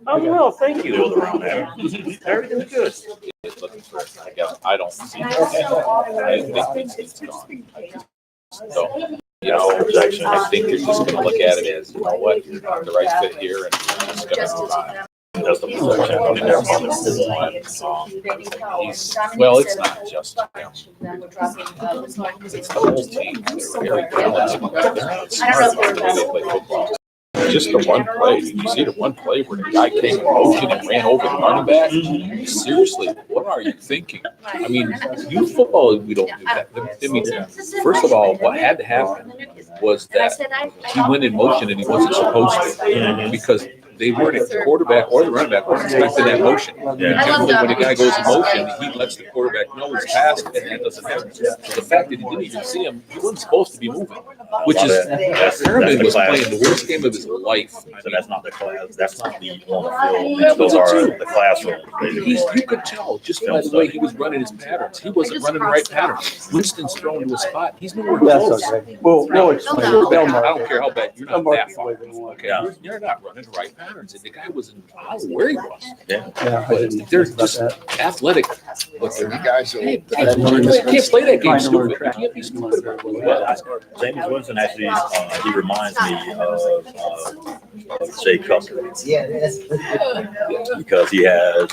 well, thank you. Build around that. Everything's good. He's looking for, I guess, I don't see it. I think it's gone. So, you know, Projection. I think you're just gonna look at it as, you know what, you're not the right fit here and you're just gonna move on. That's the projection. I mean, there's one He's, well, it's not just him. It's the whole team. They're very talented. They're not smart about the way they play football. Just the one play. Did you see the one play where the guy came in motion and ran over the running back? Seriously, what are you thinking? I mean, youth football, we don't do that. I mean, first of all, what had to happen was that he went in motion and he wasn't supposed to, because they weren't, the quarterback or the running back wasn't expecting that motion. Yeah. Generally, when a guy goes in motion, he lets the quarterback know he's passed, and that doesn't happen. So the fact that he didn't even see him, he wasn't supposed to be moving, which is, Herman was playing the worst game of his life. So that's not the class. That's not the on the field. Those are the classroom. You could tell just by the way he was running his patterns. He wasn't running the right patterns. Winston's thrown to a spot. He's nowhere close. That's okay. We'll explain. I They'll mark don't it. care how bad, you're They'll not mark that it the far. way they want. Okay, you're not running the right patterns. And the guy was in, I don't know where he was. Yeah. Yeah, I didn't But they're think about just that. athletic. But they're The guys who you can't play that game stupid. You can't be stupid about it. James Winston actually, he reminds me of Jay Cutler. Because he had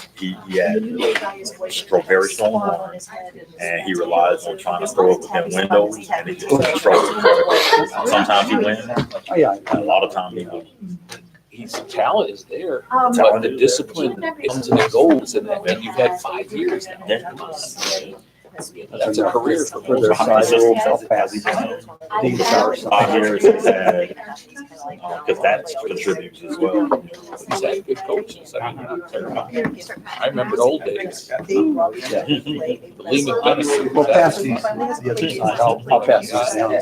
very strong arms, and he relies on trying to throw it within windows, and he just controls it. Sometimes he wins, Oh, yeah. a lot of times he loses. He's talent is there, but the discipline comes and it goes, and you've had 5 years now. That's a career for For their most size, guys. they'll pass. These are 5 years he's had, because that contributes as well. He's had good coaches. I mean, not terrible. I remember the old days. The Lehman Bennett. We'll pass these, the other side. I'll pass these down.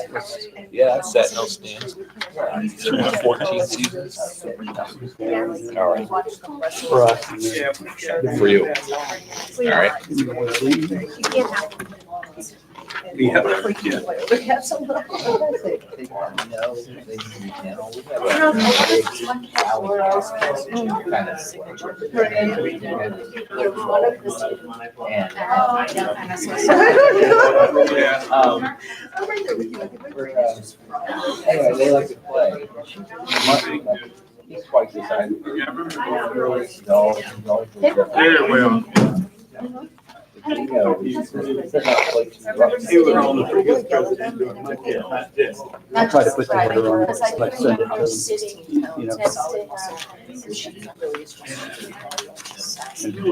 Yeah, I sat in those stands. 14 seasons. All right, For us. And then- for you. All right. Anyway, they like to play. He's twice the size. Very well. You know, they're not like too rough. He was on the previous president doing like this. I'll try to put together on, like, send it to, you know.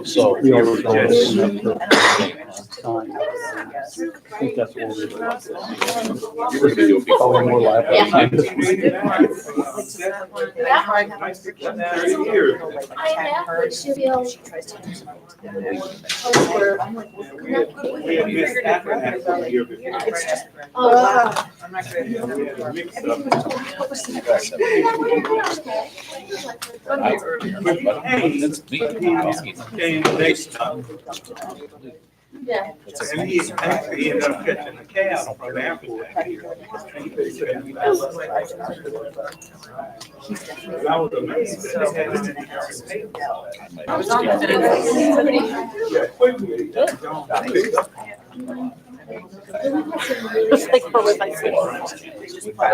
So We always go over time. I think that's what we're doing. you're going to do it before. Probably more liable. We had missed Africa a year before. That's me. Came next time, Yeah. and he actually ended up catching a cab from the airport. I was amazed that they had it in the I was on It's like for what I said. But I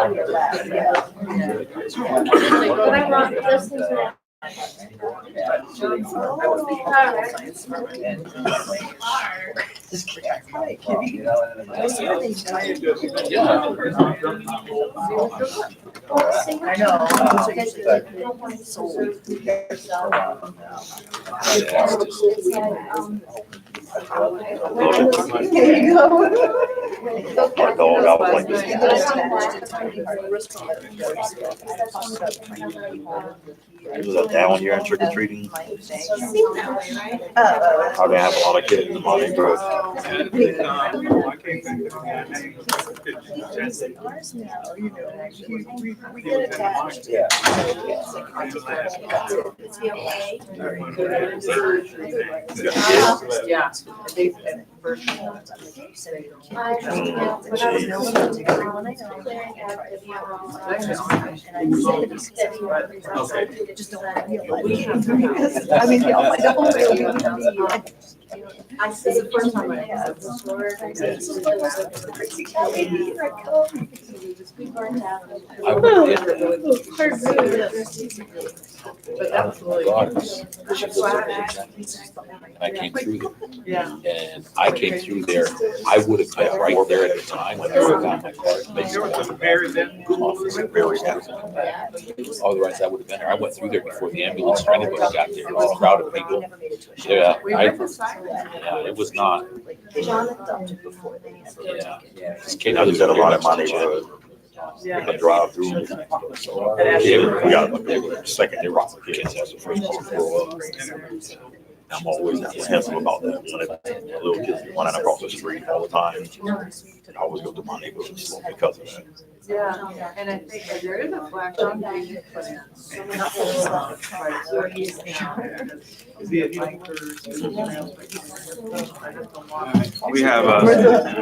want this is that. I know. My dog, I was like this. It was a down year in trick or treating. I didn't have a lot of kids in my neighborhood. I can't think of the guy's name. We get attached. Yeah. Is he okay? You got kids? Yeah. version. I actually, when I was going to, when I got there, I had the, and I said it's February. I just don't realize. I mean, I don't really. I said the first time I had the Lord, I said, "So what was it? Crazy tell me, here I come." We burned out. I would But that was really. I came through there. Yeah. And I came through there, I would have been right there at the time when I got my car. Otherwise, I would have been there. I went through there before the ambulance or anybody got there. It was a crowd of people. Yeah, yeah, it was not. Yeah. I just had a lot in my neighborhood. Yeah. The drive through. So, yeah, we got a second day rock kids as the first one to grow up. I'm always apprehensive about that. When the little kids be running across the street all the time. And I always go to my neighborhood slow because of that. Yeah, and I think that there is a flash on the plan. We have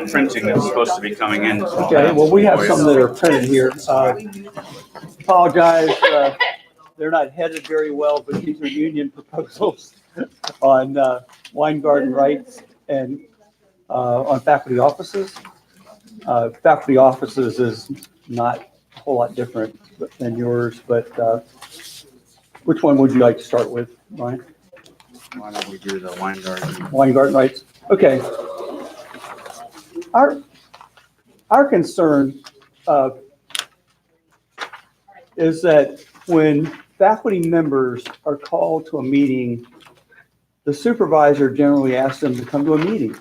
printing that's supposed to be coming in. Okay, well, we have some that are printed here. Apologize, they're not headed very well, but these are union proposals on wine garden rights and on faculty offices. Faculty offices is not a whole lot different than yours, but which one would you like to start with, Brian? Why don't we do the wine garden? Wine garden rights? Okay. Our concern is that when faculty members are called to a meeting, the supervisor generally asks them to come to a meeting.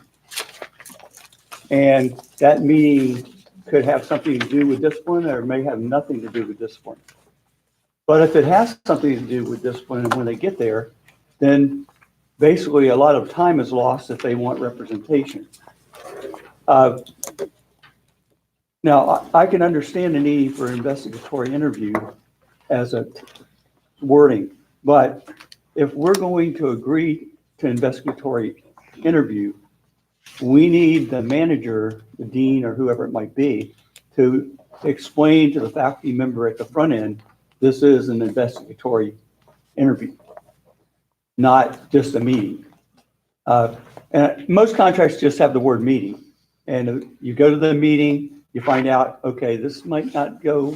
And that meeting could have something to do with discipline or may have nothing to do with discipline. But if it has something to do with discipline and when they get there, then basically a lot of time is lost if they want representation. Now, I can understand the need for investigatory interview as a wording, but if we're going to agree to investigatory interview, we need the manager, the dean, or whoever it might be, to explain to the faculty member at the front end, this is an investigatory interview, not just a meeting. And most contracts just have the word meeting. And you go to the meeting, you find out, okay, this might not go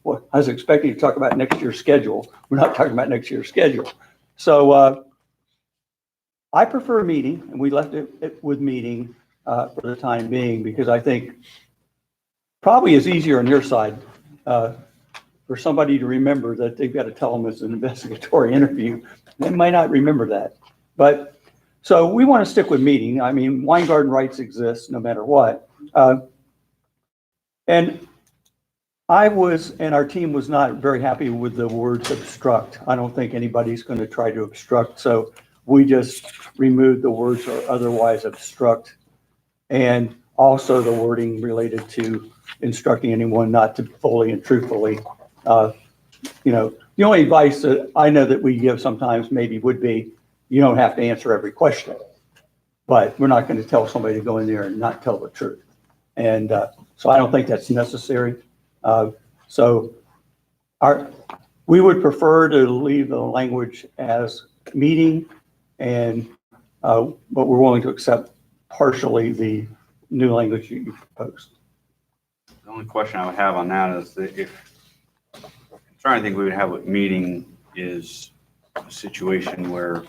what I was expecting to talk about next year's schedule. We're not talking about next year's schedule. So I prefer a meeting, and we left it with meeting for the time being, because I think probably is easier on your side for somebody to remember that they've got to tell them it's an investigatory interview. They might not remember that. But so we want to stick with meeting. I mean, wine garden rights exist no matter what. And our team was not very happy with the words obstruct. I don't think anybody's going to try to obstruct. So we just removed the words or otherwise obstruct, and also the wording related to instructing anyone not to fully and truthfully. The only advice that I know that we give sometimes maybe would be, you don't have to answer every question, but we're not going to tell somebody to go in there and not tell the truth. And so I don't think that's necessary. We would prefer to leave the language as meeting, but we're willing to accept partially the new language you proposed. The only question I would have on that is that if, I'm trying to think we would have with meeting is a situation where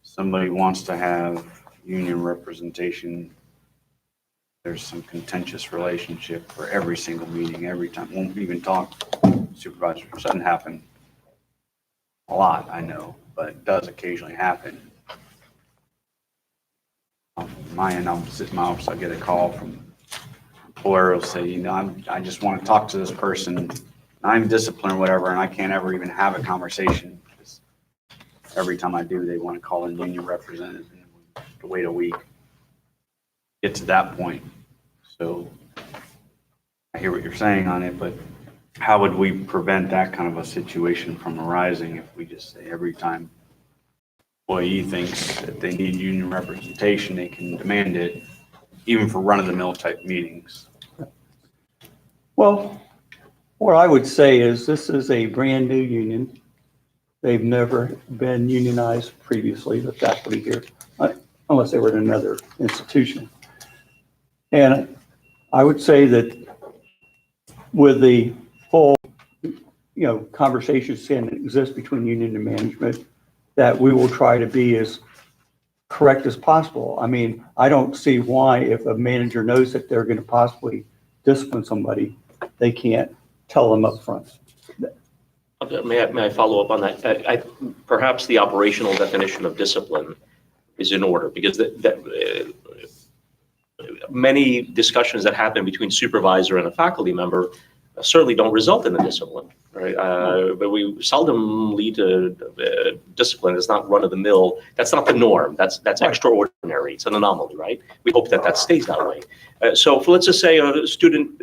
somebody wants to have union representation. There's some contentious relationship for every single meeting, every time, won't even talk supervisor. It doesn't happen a lot, I know, but it does occasionally happen. On my end, I'll sit in my office, I'll get a call from employer will say, I just want to talk to this person. I'm disciplined or whatever, and I can't ever even have a conversation. Every time I do, they want to call in union representative and to wait a week. Get to that point. So I hear what you're saying on it, but how would we prevent that kind of a situation from arising if we just say every time employee thinks that they need union representation, they can demand it, even for run-of-the-mill type meetings. Well, what I would say is this is a brand new union. They've never been unionized previously, the faculty here, unless they were in another institution. And I would say that with the full, conversations can exist between union and management, that we will try to be as correct as possible. I mean, I don't see why if a manager knows that they're going to possibly discipline somebody, they can't tell them up front. May I follow up on that? Perhaps the operational definition of discipline is in order, because many discussions that happen between supervisor and a faculty member certainly don't result in a discipline, right? But we seldom lead to discipline. It's not run of the mill. That's not the norm. That's extraordinary. It's an anomaly, right? We hope that stays that way. So let's just say a student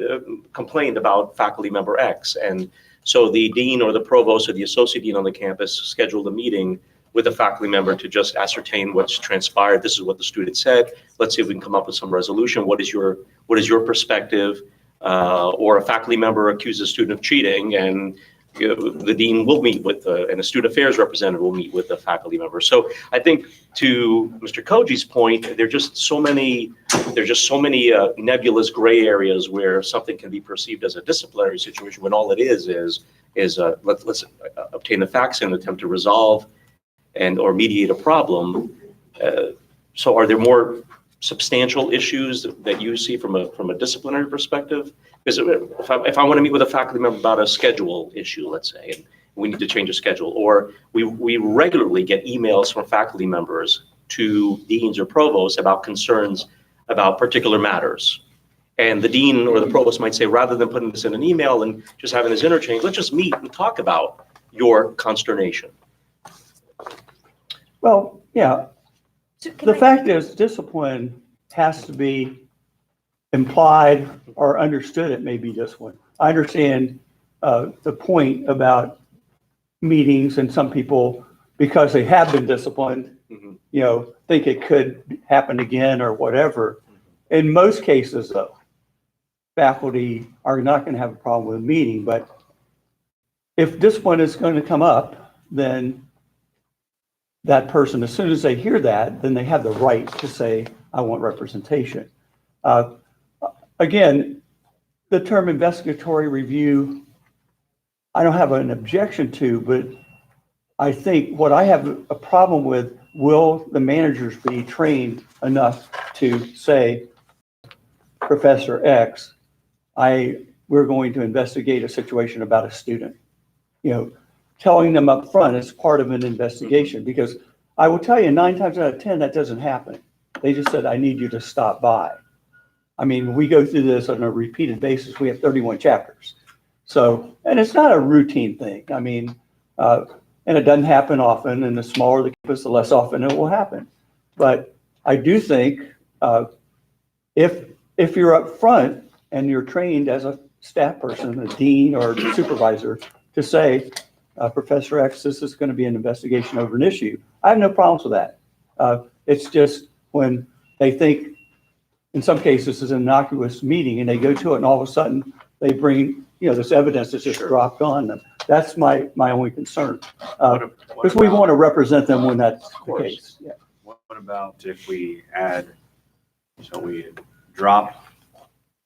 complained about faculty member X, and so the dean or the provost or the associate dean on the campus scheduled a meeting with a faculty member to just ascertain what's transpired. This is what the student said. Let's see if we can come up with some resolution. What is your perspective? Or a faculty member accuses a student of cheating, and the dean will meet with and a student affairs representative will meet with the faculty member. So I think, to Mr. Koji's point, there's just so many nebulous gray areas where something can be perceived as a disciplinary situation when all it is let's obtain the facts and attempt to resolve or mediate a problem. So are there more substantial issues that you see from a disciplinary perspective? Because if I want to meet with a faculty member about a schedule issue, let's say, and we need to change a schedule, or we regularly get emails from faculty members to deans or provosts about concerns about particular matters. And the dean or the provost might say, rather than putting this in an email and just having this interchange, let's just meet and talk about your consternation. Well, yeah. The fact is, discipline has to be implied or understood. It may be discipline. I understand the point about meetings, and some people, because they have been disciplined, think it could happen again or whatever. In most cases, though, faculty are not going to have a problem with a meeting. But if discipline is going to come up, then that person, as soon as they hear that, then they have the right to say, I want representation. Again, the term investigatory review, I don't have an objection to, but I think what I have a problem with, will the managers be trained enough to say, Professor X, we're going to investigate a situation about a student. Telling them up front is part of an investigation, because I will tell you 9 times out of 10, that doesn't happen. They just said, I need you to stop by. I mean, we go through this on a repeated basis. We have 31 chapters. So, and it's not a routine thing. I mean, and it doesn't happen often, and the smaller the campus, the less often it will happen. But I do think if you're up front and you're trained as a staff person, a dean or a supervisor, to say, Professor X, this is going to be an investigation over an issue, I have no problems with that. It's just when they think, in some cases, it's an innocuous meeting, and they go to it, and all of a sudden they bring, this evidence that's just dropped on them. That's my only concern, because we want to represent them when that's the case. Yeah. What about if we drop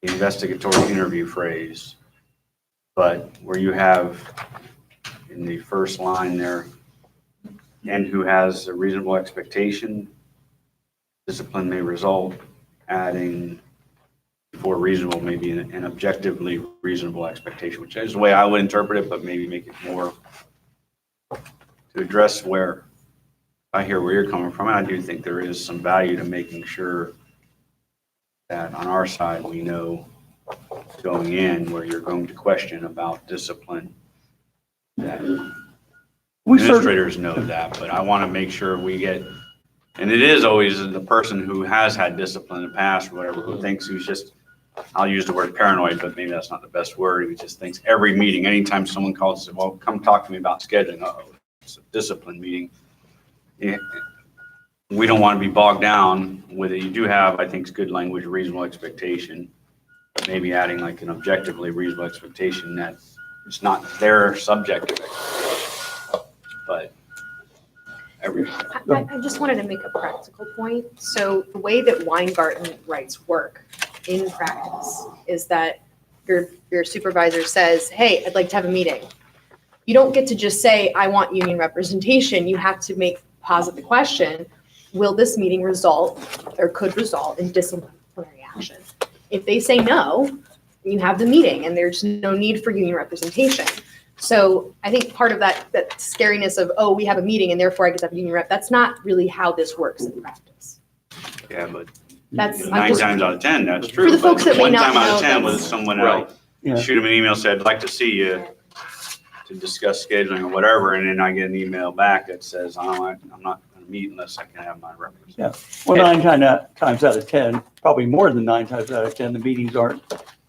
the investigatory interview phrase, but where you have in the first line there, and who has a reasonable expectation, discipline may result, adding before reasonable, maybe an objectively reasonable expectation, which is the way I would interpret it, but maybe make it more to address where I hear where you're coming from. And I do think there is some value to making sure that on our side, we know going in where you're going to question about discipline, that administrators know that, but I want to make sure we get, and it is always the person who has had discipline in the past or whatever, who's just, I'll use the word paranoid, but maybe that's not the best word. He just thinks every meeting, anytime someone calls and says, well, come talk to me about scheduling, it's a discipline meeting. yeah, we don't want to be bogged down with it. You do have, I think, it's good language, reasonable expectation. Maybe adding like an objectively reasonable expectation that it's not their subjective expectation, but every, I just wanted to make a practical point. So the way that Weingarten rights work in practice is that your supervisor says, hey, I'd like to have a meeting. You don't get to just say, I want union representation. You have to posit the question, will this meeting result or could result in disciplinary action? If they say no, you have the meeting and there's no need for union representation. So I think part of that scariness of, oh, we have a meeting and therefore I get to have a union rep, that's not really how this works in practice. yeah, but That's, I'm 9 just, times out of 10, that's true. For the folks But that may one not time out know, of 10 that's- with someone Right. else, Yeah. shoot them an email, said, I'd like to see you to discuss scheduling or whatever, and then I get an email back that says, I'm not going to meet unless I can have my representative. Well, times out of 10, probably more than 9 times out of 10, the meetings aren't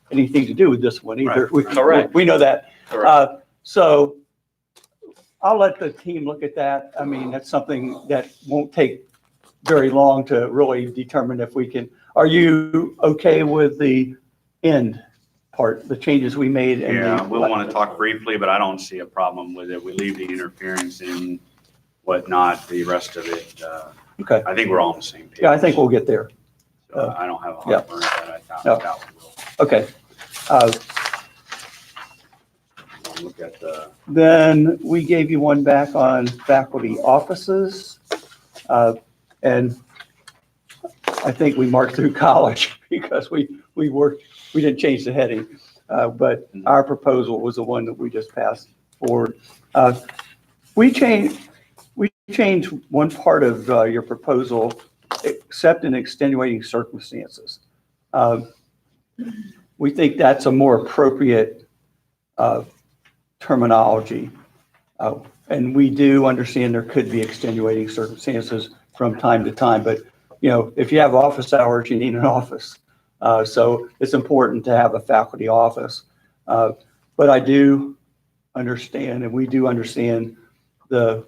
anything to do with this one either. Right. We- Correct. We know that. Correct. So I'll let the team look at that. I mean, that's something that won't take very long to really determine if we can. Are you okay with the end part, the changes we made? and Yeah, the- we'll want to talk briefly, but I don't see a problem with it. We leave the interference in whatnot, the rest of it. Okay, I think we're all on the same page. yeah, I think we'll get there. So I don't have a Yeah. heartburn with that. I No. doubt we will. Okay. Uh, We'll look at the, Then we gave you one back on faculty offices. And I think we marked through college because we didn't change the heading. But our proposal was the one that we just passed forward. We changed one part of your proposal, except in extenuating circumstances. We think that's a more appropriate terminology. And we do understand there could be extenuating circumstances from time to time, but if you have office hours, you need an office. So it's important to have a faculty office. But I do understand, and we do understand the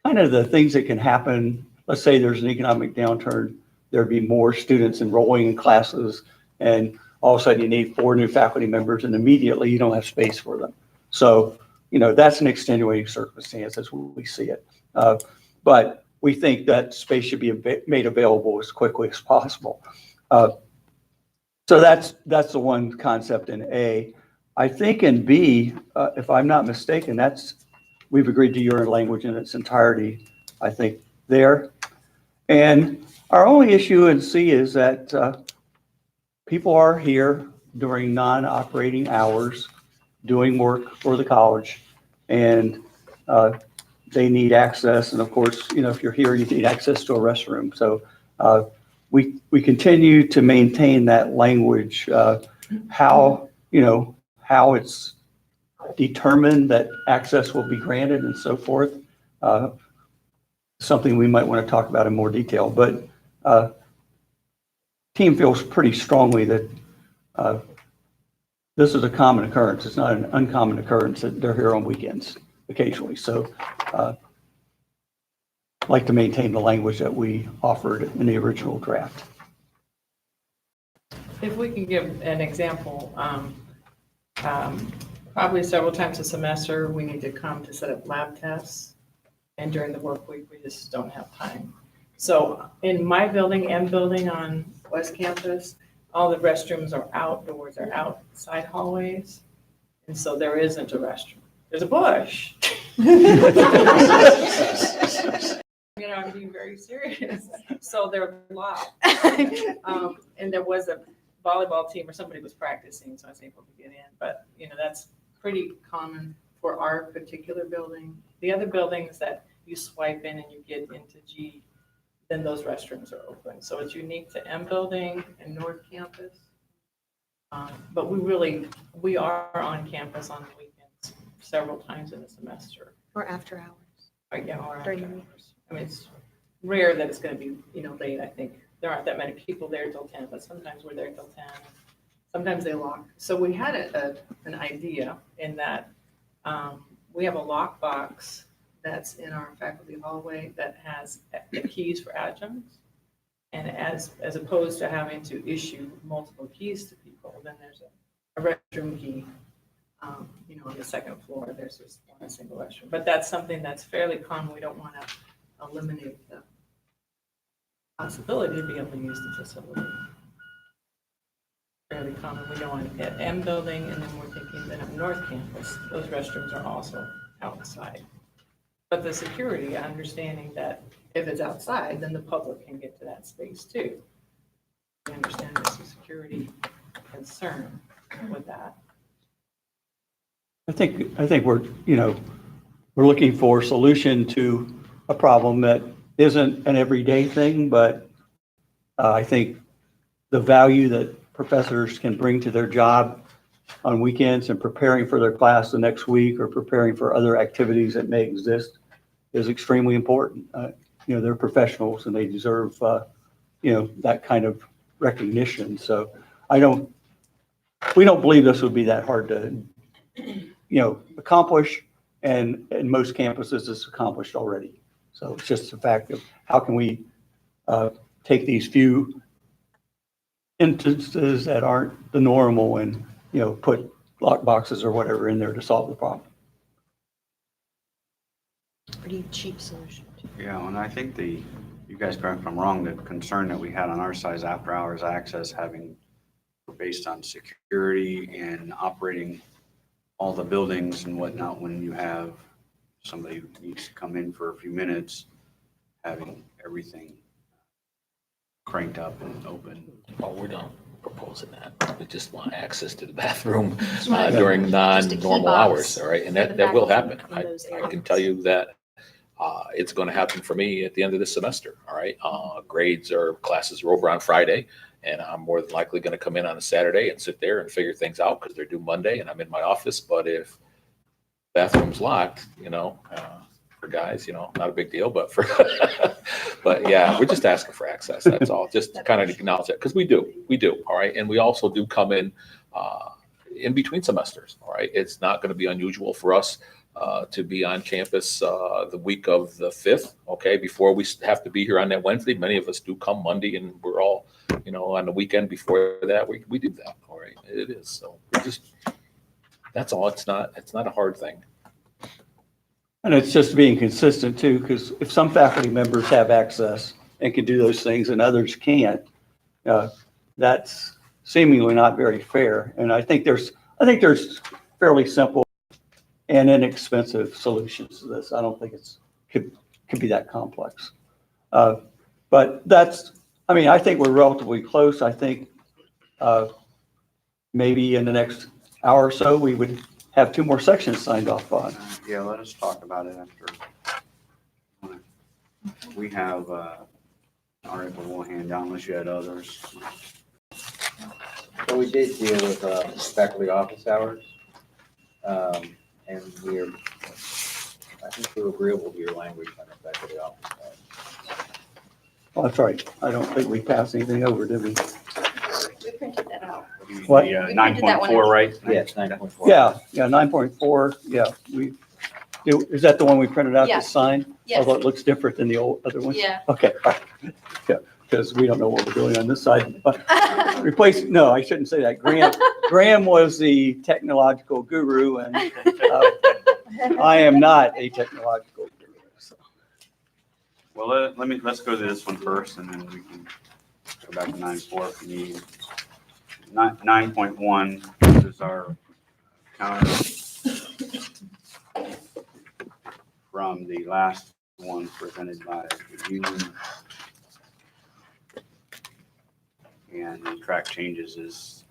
kind of the things that can happen. Let's say there's an economic downturn, there'd be more students enrolling in classes, and all of a sudden you need 4 new faculty members, and immediately you don't have space for them. So, that's an extenuating circumstance as we see it. But we think that space should be made available as quickly as possible. So that's the one concept in A. I think in B, if I'm not mistaken, we've agreed to your language in its entirety, I think, there. And our only issue in C is that people are here during non-operating hours doing work for the college, and they need access. And of course, if you're here, you need access to a restroom. So we continue to maintain that language, how it's determined that access will be granted and so forth. Something we might want to talk about in more detail, but team feels pretty strongly that this is a common occurrence. It's not an uncommon occurrence that they're here on weekends occasionally. So I'd like to maintain the language that we offered in the original draft. If we can give an example, probably several times a semester, we need to come to set up lab tests. And during the work week, we just don't have time. So in my building, M building on West Campus, all the restrooms are outdoors, they're outside hallways. And so there isn't a restroom. There's a bush. I'm being very serious. So they're locked. And there was a volleyball team or somebody was practicing, so I was able to get in. But, that's pretty common for our particular building. The other buildings that you swipe in and you get into G, then those restrooms are open. So it's unique to M building and North Campus. But we are on campus on the weekends several times in a semester. or after hours. Or, or During after the hours. I mean, it's rare that it's going to be, late. I think there aren't that many people there till 10, but sometimes we're there till 10. Sometimes they lock. So we had an idea in that we have a lock box that's in our faculty hallway that has keys for adjuncts. And as opposed to having to issue multiple keys to people, then there's a restroom key. On the second floor, there's just one single restroom. But that's something that's fairly common. We don't want to eliminate the possibility to be able to use the facility. Fairly common. We know at M building, and then we're thinking that at North Campus, those restrooms are also outside. But the security, understanding that if it's outside, then the public can get to that space too. We understand there's a security concern with that. I think we're looking for a solution to a problem that isn't an everyday thing, but I think the value that professors can bring to their job on weekends and preparing for their class the next week or preparing for other activities that may exist is extremely important. They're professionals and they deserve, that kind of recognition. So we don't believe this would be that hard to, accomplish. And in most campuses, it's accomplished already. So it's just the fact of how can we take these few instances that aren't the normal and, put lock boxes or whatever in there to solve the problem. Pretty cheap solution. Yeah, and I think you guys correct me if I'm wrong, the concern that we had on our side, after hours access based on security and operating all the buildings and whatnot, when you have somebody who needs to come in for a few minutes, having everything cranked up and open. Well, we're not proposing that. We just want access to the bathroom during non-normal hours, all right? And that will happen. I can tell you that it's going to happen for me at the end of this semester, all right? Classes are over on Friday, and I'm more than likely going to come in on a Saturday and sit there and figure things out because they're due Monday and I'm in my office. But if bathroom's locked, for guys, not a big deal, but but yeah, we're just asking for access. That's all. Just to kind of acknowledge that because we do, all right? And we also do come in between semesters, all right? It's not going to be unusual for us to be on campus the week of the 5th, okay, before we have to be here on that Wednesday. Many of us do come Monday, and we're all, on the weekend before that, we do that, all right? It is. So that's all. It's not a hard thing. And it's just being consistent too, because if some faculty members have access and can do those things and others can't, that's seemingly not very fair. And I think there's fairly simple and inexpensive solutions to this. I don't think could be that complex. But I think we're relatively close. I think maybe in the next hour or so, we would have 2 more sections signed off on. Yeah, let us talk about it after. We have an article we'll hand down unless you had others. So we did deal with faculty office hours. And I think we're agreeable to your language on the faculty office hours. Well, that's right. I don't think we passed anything over, did we? We printed that out. What? The We printed that one 9.4, out. right? Yes, 9.4. Yeah, 9.4. Yeah, is that the one we printed out Yeah. to sign? Yes. Although it looks different than the other one? Yeah. Okay. Yeah, because we don't know what we're doing on this side. But no, I shouldn't say that. Graham was the technological guru, and I am not a technological guru. So. Well, let's go to this one first, and then we can go back to 9.4 if you need. 9.1 is our counter from the last one presented by the union. And the track changes is,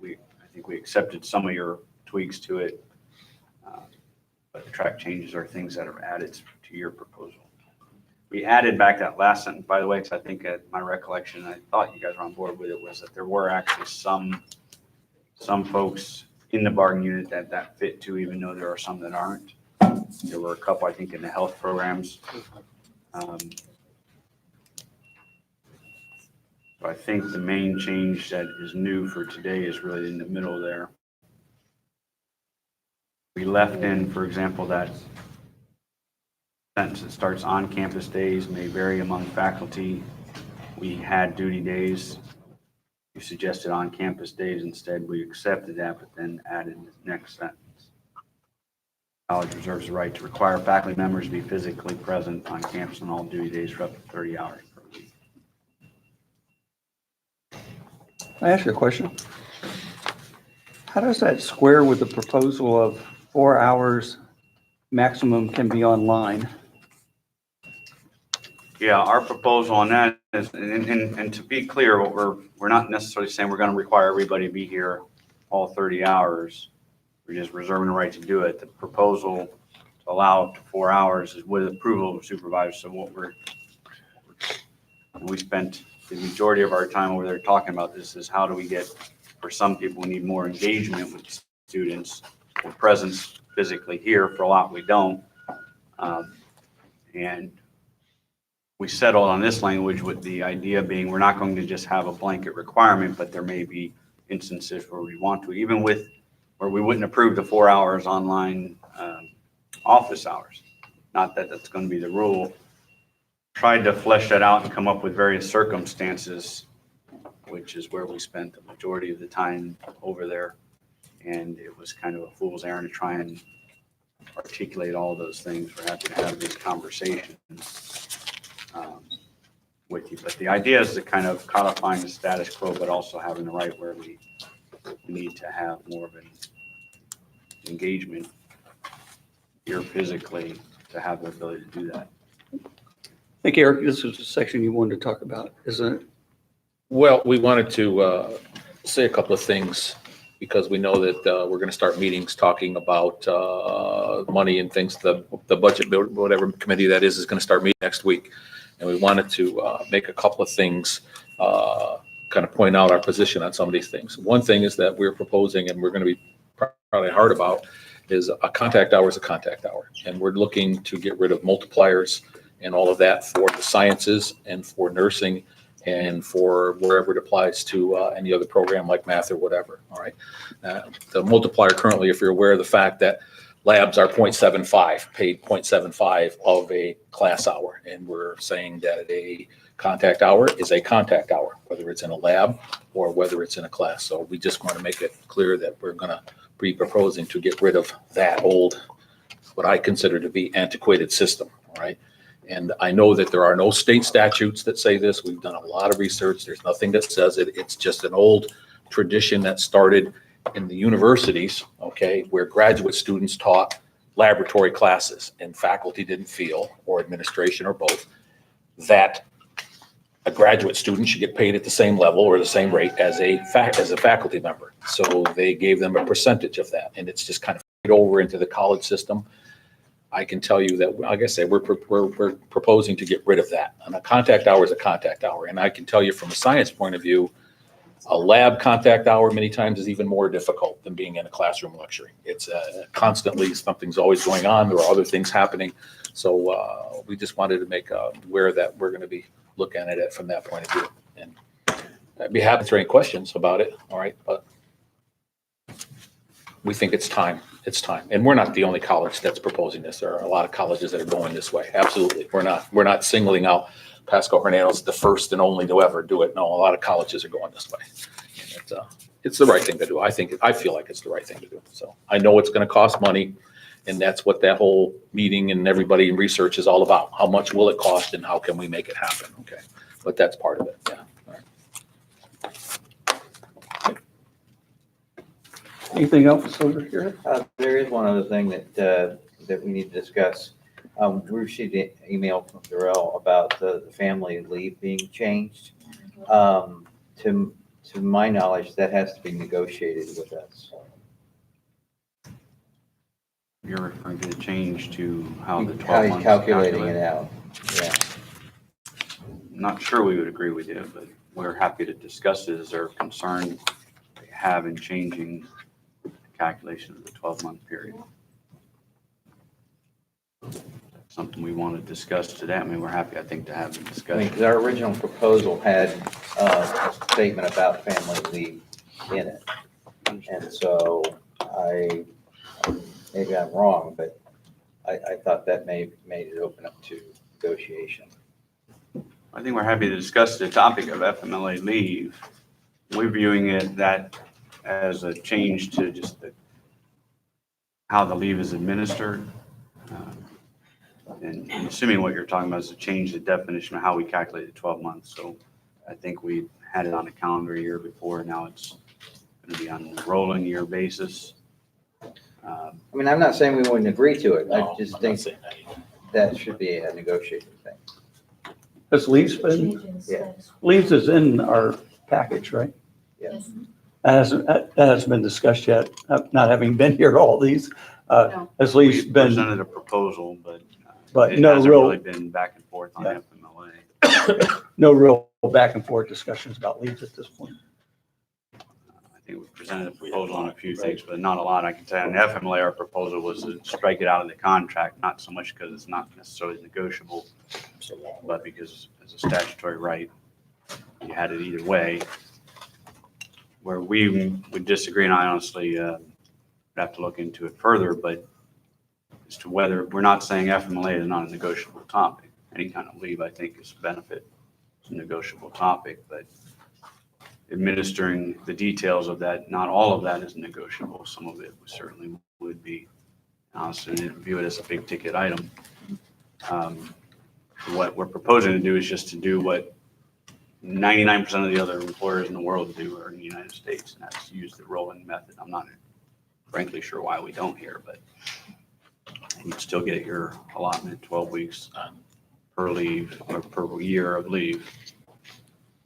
I think we accepted some of your tweaks to it. But the track changes are things that are added to your proposal. We added back that last sentence, by the way, because I think at my recollection, I thought you guys were on board with it, was that there were actually some folks in the bargaining unit that fit too, even though there are some that aren't. There were a couple, I think, in the health programs. So I think the main change that is new for today is really in the middle there. We left in, for example, that sentence that starts on-campus days may vary among faculty. We had duty days. You suggested on-campus days instead. We accepted that, but then added the next sentence. College reserves the right to require faculty members to be physically present on campus on all duty days for up to 30 hours per week. Can I ask you a question? How does that square with the proposal of 4 hours maximum can be online? Yeah, our proposal on that is, and to be clear, what we're not necessarily saying we're going to require everybody to be here all 30 hours. We're just reserving the right to do it. The proposal to allow up to 4 hours is with approval of the supervisor. So we spent the majority of our time over there talking about this is how do we get, for some people, we need more engagement with students, with presence physically here. For a lot, we don't. And we settled on this language with the idea being we're not going to just have a blanket requirement, but there may be instances where we want to, even with where we wouldn't approve the 4 hours online office hours. Not that that's going to be the rule. Tried to flesh that out and come up with various circumstances, which is where we spent the majority of the time over there. And it was kind of a fool's errand to try and articulate all those things. We're happy to have these conversations with you. But the idea is to kind of codifying the status quo, but also having the right where we need to have more of an engagement here physically to have the ability to do that. I think, Eric, this is the section you wanted to talk about, isn't it? Well, we wanted to say a couple of things because we know that we're going to start meetings talking about money and things. The budget, whatever committee that is going to start meeting next week. And we wanted to make a couple of things, kind of point out our position on some of these things. One thing is that we're proposing, and we're going to be probably hard about, is a contact hour is a contact hour. And we're looking to get rid of multipliers and all of that for the sciences and for nursing and for wherever it applies to any other program like math or whatever, all right? The multiplier currently, if you're aware of the fact that labs are 0.75, paid 0.75 of a class hour. And we're saying that a contact hour is a contact hour, whether it's in a lab or whether it's in a class. So we just want to make it clear that we're going to be proposing to get rid of that old, what I consider to be antiquated system, all right? And I know that there are no state statutes that say this. We've done a lot of research. There's nothing that says it. It's just an old tradition that started in the universities, okay, where graduate students taught laboratory classes and faculty didn't feel, or administration or both, that a graduate student should get paid at the same level or the same rate as a faculty member. So they gave them a percentage of that, and it's just kind of fit over into the college system. I can tell you that, like I said, we're proposing to get rid of that. And a contact hour is a contact hour. And I can tell you from a science point of view, a lab contact hour many times is even more difficult than being in a classroom lecturing. It's constantly, something's always going on. There are other things happening. So we just wanted to make aware that we're going to be looking at it from that point of view. And I'd be happy to answer any questions about it. All right. But we think it's time. It's time. And we're not the only college that's proposing this. There are a lot of colleges that are going this way. Absolutely. We're not singling out Pasco Hernandez the first and only to ever do it. No, a lot of colleges are going this way. And it's the right thing to do. I feel like it's the right thing to do. So I know it's going to cost money, and that's what that whole meeting and everybody in research is all about. How much will it cost and how can we make it happen? Okay. But that's part of it. Yeah. All right. Anything else over here? There is one other thing that we need to discuss. We received an email from Darrell about the family leave being changed. To my knowledge, that has to be negotiated with us. You're referring to the change to how the 12 How he's months calculating calculated. it out. Yeah. Not sure we would agree with you, but we're happy to discuss it. Is there a concern they have in changing the calculation of the 12-month period? Something we want to discuss today. I mean, we're happy, I think, to have the I mean, discussion. 'cause our original proposal had a statement about family leave in it. And so maybe I'm wrong, but I thought that made it open up to negotiation. I think we're happy to discuss the topic of FMLA leave. We're viewing it that as a change to just how the leave is administered. And I'm assuming what you're talking about is to change the definition of how we calculate the 12 months. So I think we had it on a calendar year before. Now it's going to be on a rolling year basis. I mean, I'm not saying we wouldn't agree to it. I No, just I'm think not saying that either. that should be a negotiated thing. Has leaves been, leaves is in our package, right? Yes. That hasn't been discussed yet, not having been here all these. No. Has We leaves been, presented a proposal, but but it no hasn't real, really been back and forth on Yeah. FMLA. no real back and forth discussions about leaves at this point. I think we presented a proposal on a few things, but not a lot. I can tell you, in FMLA, our proposal was to strike it out of the contract, not so much because it's not necessarily negotiable, but because it's a statutory right. You had it either way. Where we would disagree, and I honestly would have to look into it further, but as to whether, we're not saying FMLA is not a negotiable topic. Any kind of leave, I think, is a benefit. It's a negotiable topic, but administering the details of that, not all of that is negotiable. Some of it certainly would be. Honestly, didn't view it as a big ticket item. What we're proposing to do is just to do what 99% of the other employers in the world do, or in the United States, and that's use the rolling method. I'm not frankly sure why we don't here, but you'd still get your allotment, 12 weeks per leave, or per year of leave.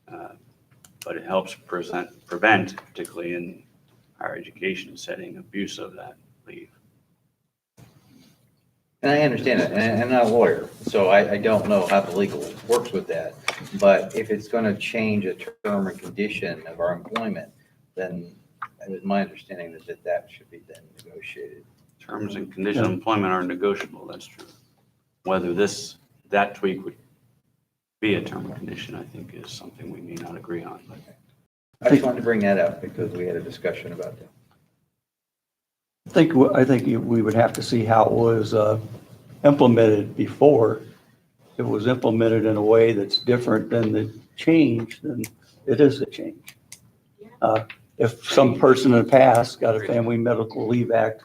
But it helps prevent, particularly in higher education setting, abuse of that leave. And I understand it, and I'm not a lawyer, so I don't know how the legal works with that. But if it's going to change a term or condition of our employment, then it was my understanding that should be then negotiated. Terms and conditions of employment are negotiable, that's true. Whether that tweak would be a term and condition, I think, is something we may not agree on. But I just wanted to bring that up because we had a discussion about that. I think we would have to see how it was implemented before. If it was implemented in a way that's different than the change, then it is a change. If some person in the past got a Family Medical Leave Act,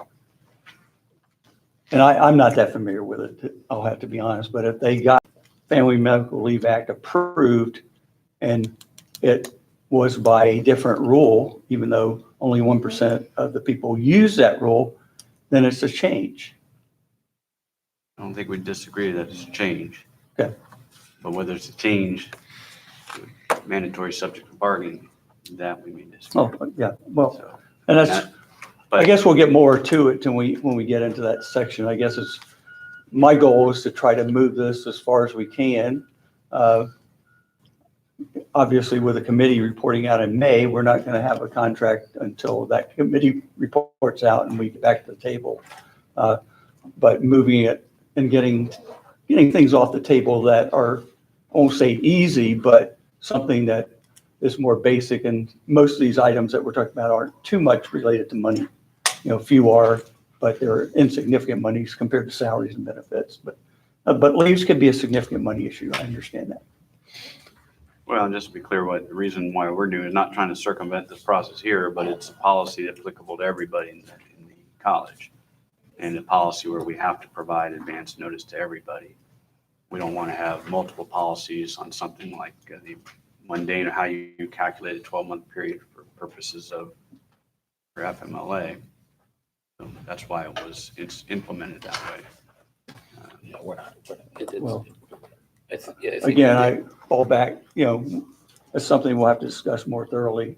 and I'm not that familiar with it, I'll have to be honest, but if they got Family Medical Leave Act approved and it was by a different rule, even though only 1% of the people use that rule, then it's a change. I don't think we disagree that it's a change. Okay. But whether it's a change, mandatory subject to bargaining, that we may disagree. Oh, yeah, well, So, and that's, I but guess we'll get more to it when we get into that section. I guess my goal is to try to move this as far as we can. Obviously, with the committee reporting out in May, we're not going to have a contract until that committee reports out and we get back to the table. But moving it and getting things off the table that are, I won't say easy, but something that is more basic. And most of these items that we're talking about aren't too much related to money. Few are, but they're insignificant monies compared to salaries and benefits. But leaves could be a significant money issue. I understand that. Well, just to be clear, what the reason why we're doing is not trying to circumvent this process here, but it's a policy applicable to everybody in the college. And a policy where we have to provide advance notice to everybody. We don't want to have multiple policies on something like the mundane, or how you calculate a 12-month period for purposes of for FMLA. So that's why it's implemented that way. No, we're not. Well, Yeah, again, I fall back, it's something we'll have to discuss more thoroughly.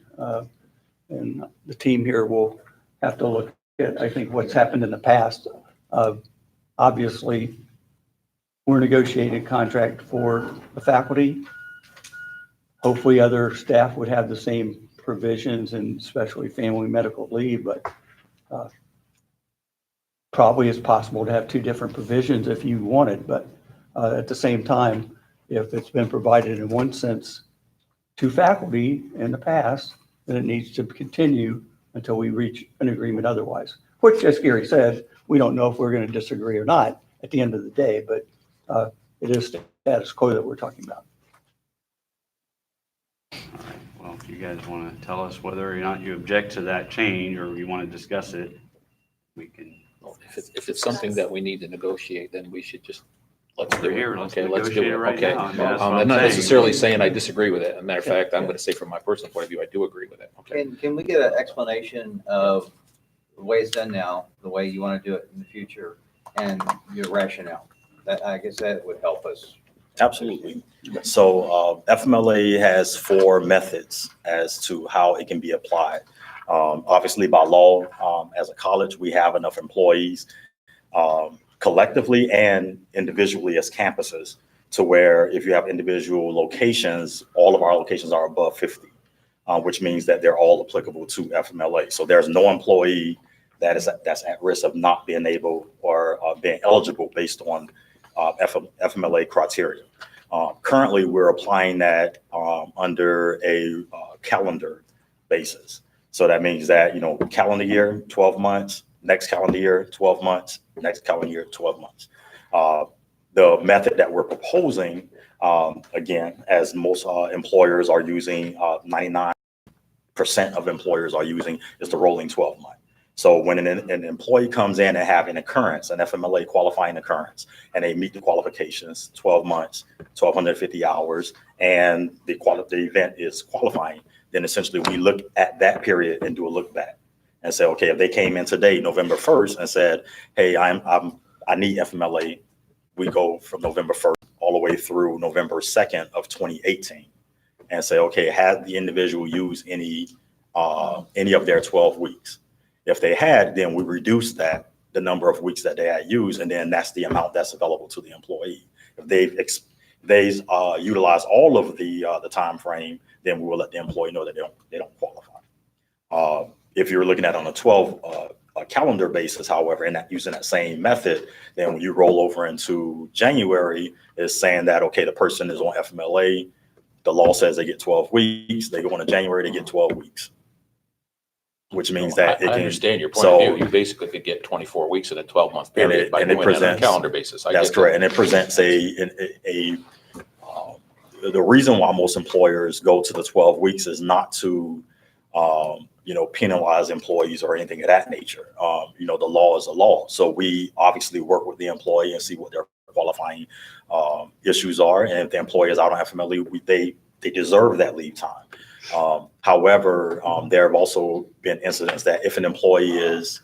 And the team here will have to look at, I think, what's happened in the past. Obviously, we're negotiating a contract for the faculty. Hopefully other staff would have the same provisions, and especially family medical leave, but probably it's possible to have two different provisions if you wanted, but at the same time, if it's been provided in one sense to faculty in the past, then it needs to continue until we reach an agreement otherwise, which, as Gary said, we don't know if we're going to disagree or not. at the end of the day, but it is status quo that we're talking about. Well, if you guys want to tell us whether or not you object to that change or you want to discuss it, we can. Well, if it's something that we need to negotiate, then we should just, let's do We're it. here, let's Okay, let's do negotiate it. it right Okay. now. I mean, that's what I'm I'm not saying. necessarily saying I disagree with it. As a matter of fact, I'm going to say from my personal point of view, I do agree with it. Okay. Can we get an explanation of the way it's done now, the way you want to do it in the future, and your rationale? That, I guess that would help us. Absolutely. So FMLA has 4 methods as to how it can be applied. Obviously, by law, as a college, we have enough employees collectively and individually as campuses to where if you have individual locations, all of our locations are above 50, which means that they're all applicable to FMLA. So there's no employee that's at risk of not being able or being eligible based on FMLA criteria. Currently, we're applying that under a calendar basis. So that means that, calendar year, 12 months, next calendar year, 12 months, next calendar year, 12 months. The method that we're proposing, again, as most employers are using, 99% of employers are using, is the rolling 12 month. So when an employee comes in and have an occurrence, an FMLA qualifying occurrence, and they meet the qualifications, 12 months, 1,250 hours, and the event is qualifying, then essentially we look at that period and do a look back and say, okay, if they came in today, November 1st, and said, hey, I need FMLA, we go from November 1st all the way through November 2nd of 2018 and say, okay, had the individual used any of their 12 weeks? If they had, then we reduce the number of weeks that they had used, and then that's the amount that's available to the employee. If they utilize all of the time frame, then we will let the employee know that they don't qualify. If you're looking at on a 12 calendar basis, however, and using that same method, then when you roll over into January, it's saying that, okay, the person is on FMLA. The law says they get 12 weeks. They go into January, they get 12 weeks. Which means that I understand your point of view. You basically could get 24 weeks in a 12-month period by doing it on a calendar basis. That's correct. And it presents the reason why most employers go to the 12 weeks is not to, penalize employees or anything of that nature. The law is a law. So we obviously work with the employee and see what their qualifying issues are. And if the employee is out on FMLA, they deserve that leave time. However, there have also been incidents that if an employee is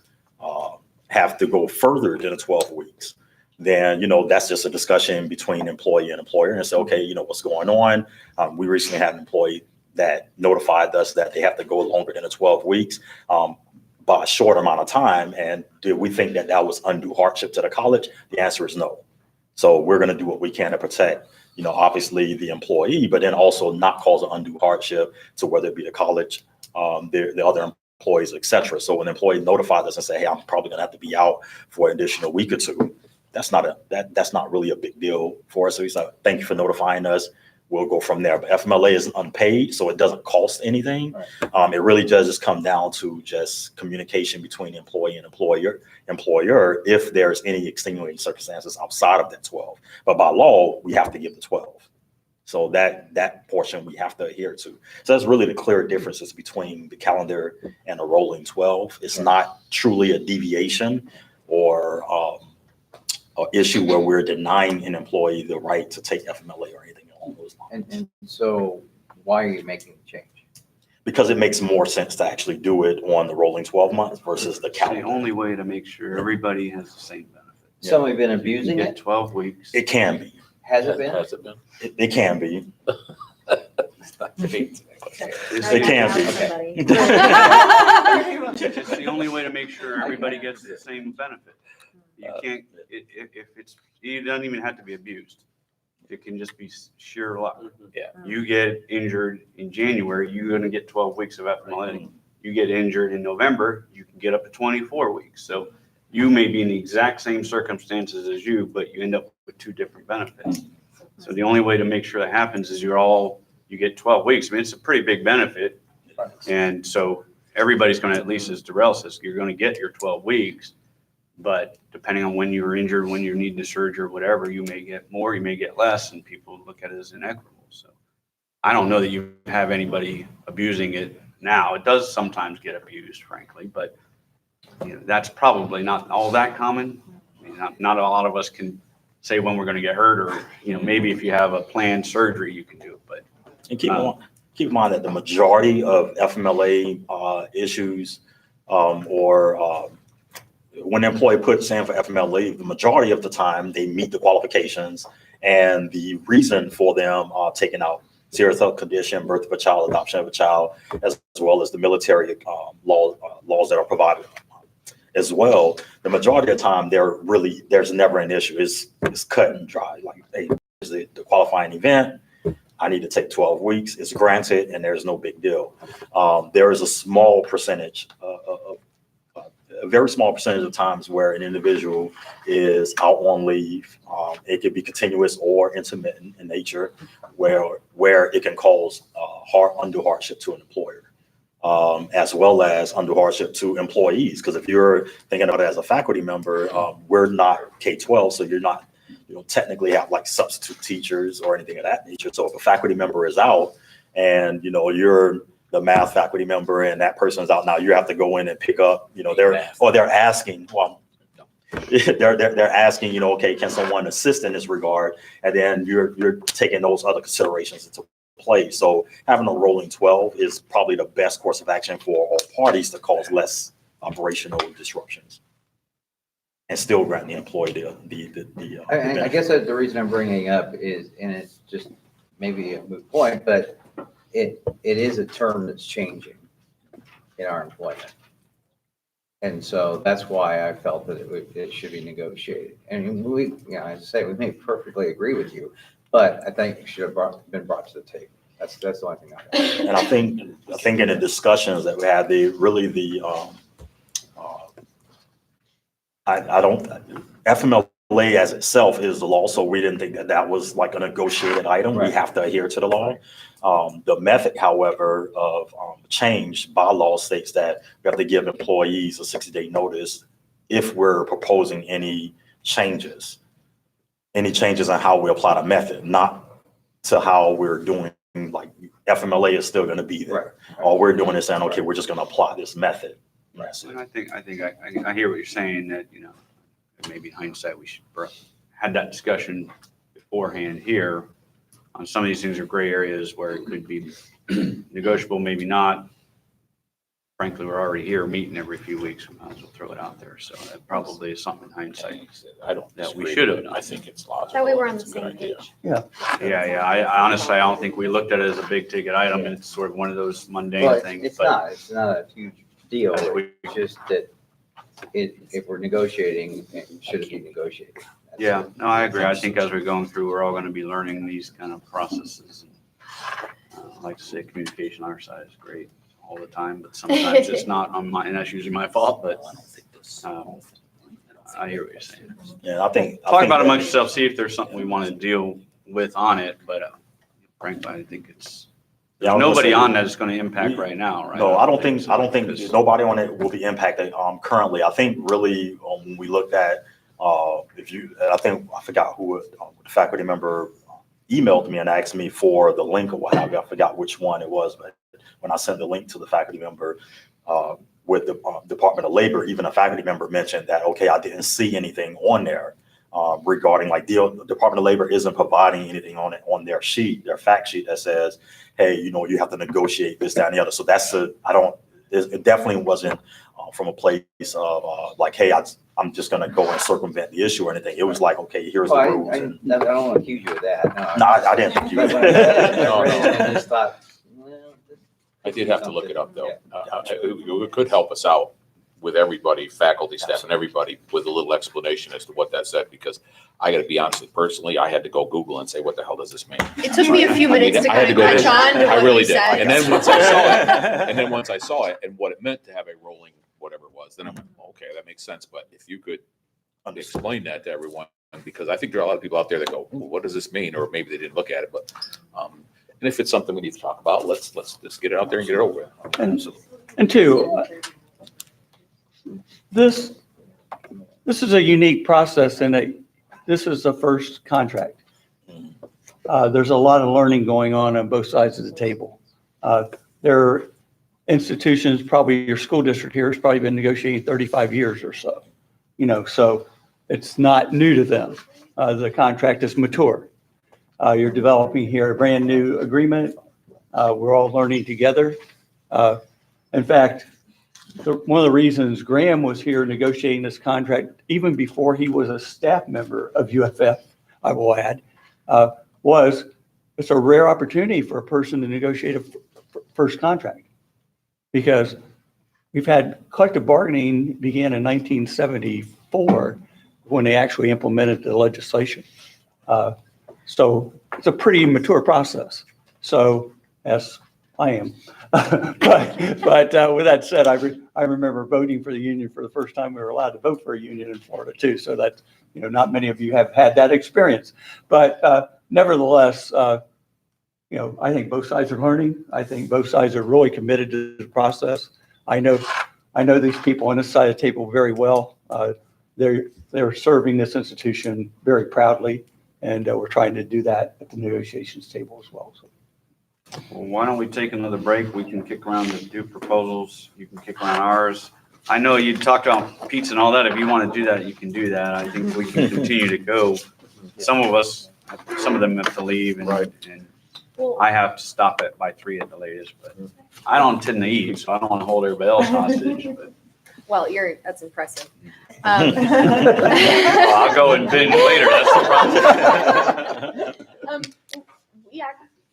have to go further than 12 weeks, then, that's just a discussion between employee and employer and say, okay, what's going on? We recently had an employee that notified us that they have to go longer than 12 weeks by a short amount of time. And did we think that was undue hardship to the college? The answer is no. So we're going to do what we can to protect obviously the employee, but then also not cause an undue hardship to whether it be the college, the other employees, et cetera. So when an employee notified us and say, hey, I'm probably gonna have to be out for an additional week or two, that's not really a big deal for us. So he's like, thank you for notifying us. We'll go from there. But FMLA is unpaid, so it doesn't cost anything. Right. It really does just come down to just communication between employee and employer if there's any extenuating circumstances outside of that 12. But by law, we have to give the 12. So that portion we have to adhere to. So that's really the clear differences between the calendar and a rolling 12. It's not truly a deviation or an issue where we're denying an employee the right to take FMLA or anything along those lines. And so why are you making the change? Because it makes more sense to actually do it on the rolling 12 months versus the It's the calendar. only way to make sure everybody has the same benefit. Somebody been You abusing get it? 12 weeks. It can be. Has it been? Has it been? It can be. It's not debate. It can be. It's the only way to make sure everybody gets the same benefit. You can't, it doesn't even have to be abused. It can just be sheer luck. Yeah. You get injured in January, you're gonna get 12 weeks of FMLA. You get injured in November, you can get up to 24 weeks. So you may be in the exact same circumstances as you, but you end up with 2 different benefits. So the only way to make sure that happens is you get 12 weeks. I mean, it's a pretty big benefit. And so everybody's gonna, at least as Darrell says, you're gonna get your 12 weeks. But depending on when you were injured, when you need the surgery or whatever, you may get more, you may get less, and people look at it as inequitable. So I don't know that you have anybody abusing it now. It does sometimes get abused, frankly, but that's probably not all that common. I mean, not a lot of us can say when we're going to get hurt, or maybe if you have a planned surgery, you can do it. But And keep in mind that the majority of FMLA issues or when an employee puts in for FMLA leave, the majority of the time they meet the qualifications, and the reason for them taking out serious health condition, birth of a child, adoption of a child, as well as the military laws that are provided as well. The majority of the time, there's never an issue. It's cut and dry. Like, hey, here's the qualifying event. I need to take 12 weeks. It's granted, and there's no big deal. There is a small percentage, a very small percentage of times where an individual is out on leave. It could be continuous or intermittent in nature, where it can cause undue hardship to an employer, as well as undue hardship to employees. Because if you're thinking of it as a faculty member, we're not K-12, so you're not, technically have like substitute teachers or anything of that nature. So if a faculty member is out and, you're the math faculty member and that person's out now, you have to go in and pick up, they're asking, they're asking, okay, can someone assist in this regard? And then you're taking those other considerations into play. So having a rolling 12 is probably the best course of action for all parties to cause less operational disruptions and still grant the employee I guess the reason I'm bringing it up is, and it's just maybe a moot point, but it is a term that's changing in our employment. And so that's why I felt that it should be negotiated. And we, as I say, we may perfectly agree with you, but I think it should have been brought to the table. That's the only thing I have. And I think in the discussions that we had, FMLA as itself is the law, so we didn't think that was like a negotiated item. Right. We have to adhere to the law. The method, however, of change by law states that we have to give employees a 60-day notice if we're proposing any changes on how we apply the method, not to how we're doing. Like FMLA is still going to be there. Right. All we're doing is saying, okay, we're just going to apply this method. Right. And I hear what you're saying, that, maybe in hindsight, we should had that discussion beforehand here. On some of these things are gray areas where it could be negotiable, maybe not. Frankly, we're already here meeting every few weeks. We might as well throw it out there. So that probably is something in hindsight. I don't That we disagree. should have done. I think it's logical. That way we're on the It's a good same idea. page. Yeah. I honestly, I don't think we looked at it as a big ticket item. It's sort of one of those mundane Well, things. it's but not a huge deal. As we- It's just that if we're negotiating, it should be negotiated. That's Yeah, it. no, I agree. I think as we're going through, we're all going to be learning these kind of processes. I like to say communication on our side is great all the time, but sometimes it's not on my, and that's usually my fault, but I hear what you're saying. Yeah, I think. Talk about it amongst yourself, see if there's something we want to deal with on it, but frankly, I think it's, Yeah, I there's was gonna nobody say, on that it's going to impact right now, right? No, I don't think Because- nobody on it will be impacted currently. I think really when we looked at I forgot who the faculty member emailed me and asked me for the link or what have you. I forgot which one it was, but when I sent the link to the faculty member with the Department of Labor, even a faculty member mentioned that, okay, I didn't see anything on there regarding like the Department of Labor isn't providing anything on their sheet, their fact sheet that says, hey, you have to negotiate this, that, and the other. So it definitely wasn't from a place of like, hey, I'm just going to go and circumvent the issue or anything. It was like, okay, here's the rules. I don't want to accuse you of that. No, I didn't think you But would. when I No, read it, no. I just thought, well, I did have to look it up though. Yeah. It could help us out with everybody, faculty, staff, and everybody with a little explanation as to what that said, because I gotta be honest, personally, I had to go Google and say, what the hell does this mean? It took me a few I mean, minutes to I had kind of go catch there. on to I what really you did. said. And then once I saw it and what it meant to have a rolling whatever it was, then I'm like, okay, that makes sense. But if you could explain that to everyone, because I think there are a lot of people out there that go, "Ooh, what does this mean?" Or maybe they didn't look at it, but, and if it's something we need to talk about, let's just get it out there and get it over with. And two, this this is a unique process in that this is the first contract. There's a lot of learning going on both sides of the table. There are institutions, probably your school district here has probably been negotiating 35 years or so, so it's not new to them. The contract is mature. You're developing here a brand new agreement. We're all learning together. In fact, one of the reasons Graham was here negotiating this contract, even before he was a staff member of UFF, I will add, was it's a rare opportunity for a person to negotiate a first contract. Because we've had collective bargaining began in 1974 when they actually implemented the legislation. So it's a pretty mature process. So, yes, I am. But with that said, I remember voting for the union for the first time we were allowed to vote for a union in Florida too. So that, not many of you have had that experience. But nevertheless, I think both sides are learning. I think both sides are really committed to the process. I know these people on this side of the table very well. They're serving this institution very proudly, and we're trying to do that at the negotiations table as well. So. Well, why don't we take another break? We can kick around the two proposals. You can kick around ours. I know you talked about pizza and all that. If you want to do that, you can do that. I think we can continue to go. Some of them have to leave and I have to stop by 3 at the latest, but I don't tend to eat, so I don't want to hold everybody else hostage. But Well, that's impressive. well, I'll go and binge later. That's the problem.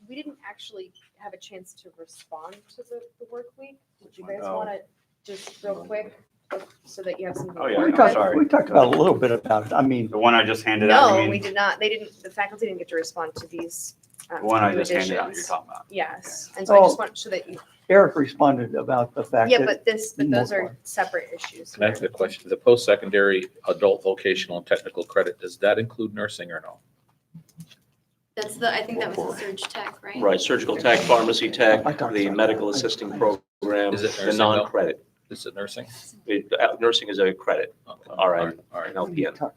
We didn't actually have a chance to respond to the work week. Would you guys want to just real quick so that you have some? Oh, yeah. Sorry. We talked about a little bit about it. I mean, The one I just handed out. No, you we mean? did not. The faculty didn't get to respond to these. The one I new just handed out. You're additions. talking about. Yes, and so I just want so that you. Eric responded about the fact Yeah, that. but those are separate issues. Can I ask a question? The post-secondary adult vocational and technical credit, does that include nursing or no? I think that was the surge tech, right? Right, surgical tech, pharmacy tech, I talked the about medical that. assisting program, Is it the nursing, though? non-credit. Is it nursing? Nursing is a credit, Okay. All right. All right. and LPN.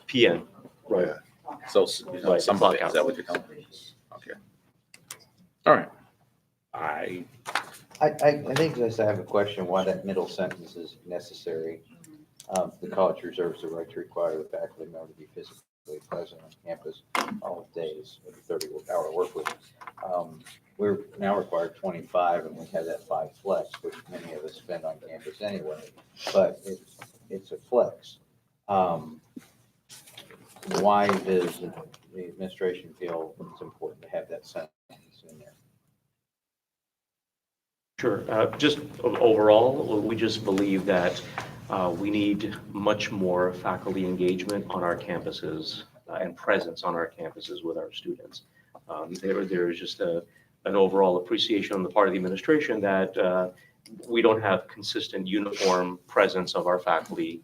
PN, right. So Right, somebody, clock is that what you're telling me? Okay. All right. I think just I have a question why that middle sentence is necessary. The college reserves the right to require the faculty member to be physically present on campus all days of the 30-hour work week. We're now required 25, and we have that 5 flex, which many of us spend on campus anyway, but it's a flex. Why does the administration feel it's important to have that sentence in there? Sure. Just overall, we just believe that we need much more faculty engagement on our campuses and presence on our campuses with our students. There is just an overall appreciation on the part of the administration that we don't have consistent uniform presence of our faculty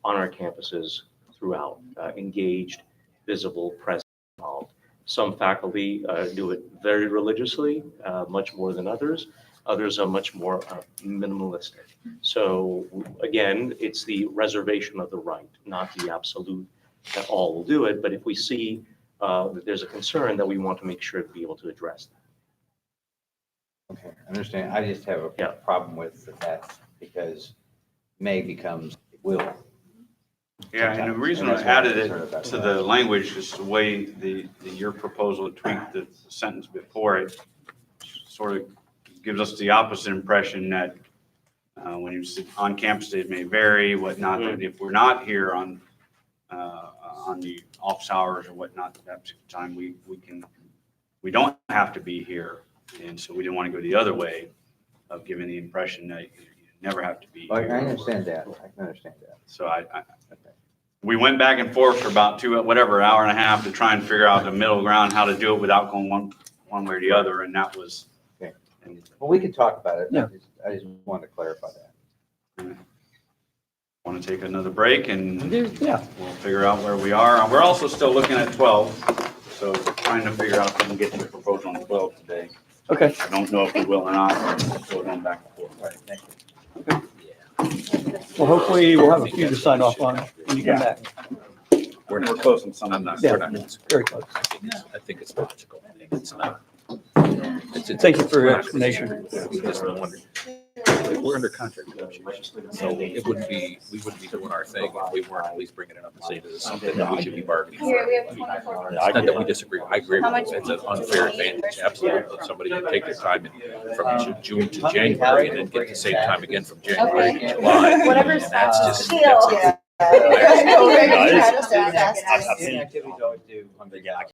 on our campuses throughout, engaged, visible, present, involved. Some faculty do it very religiously, much more than others. Others are much more minimalistic. So again, it's the reservation of the right, not the absolute that all will do it. But if we see that there's a concern, that we want to make sure to be able to address that. Okay, I understand. I just have a problem with that because may becomes will. Yeah, and the reason I added it to the language is the way your proposal tweaked the sentence before it sort of gives us the opposite impression that when you sit on campus, days may vary, whatnot, that if we're not here on the office hours or whatnot, that particular time, we don't have to be here. And so we didn't want to go the other way of giving the impression that you never have to be I here. understand that. I can understand that. So we went back and forth for about hour and a half to try and figure out the middle ground, how to do it without going one way or the other. And that was. Okay. And Well, we can talk about it. Yeah. I just wanted to clarify that. want to take another break and Yeah. we'll figure out where we are. We're also still looking at 12. So trying to figure out if we can get to a proposal on 12 today. Okay. I don't know if we will or not. We're still going back and forth. All right, thank you. Well, hopefully we'll have a few to sign off on when you come back. We're close on some. I'm not, Yeah. we're not. Very close. I think it's logical. I think it's not. Thank you for your explanation. Just no wonder. We're under contract negotiations, so it wouldn't be, we wouldn't be doing our thing if we weren't at least bringing it up and saying this is something that we should be bargaining Here, for. we have 24. Yeah, I Not that get we it. disagree. I agree with you. It's an unfair advantage. Absolutely. Somebody can take their time from June to January and then get the same time again from January to July. Whatever's, And that's just. Deal. that's- Yeah, it's- Activities always do. Yeah, I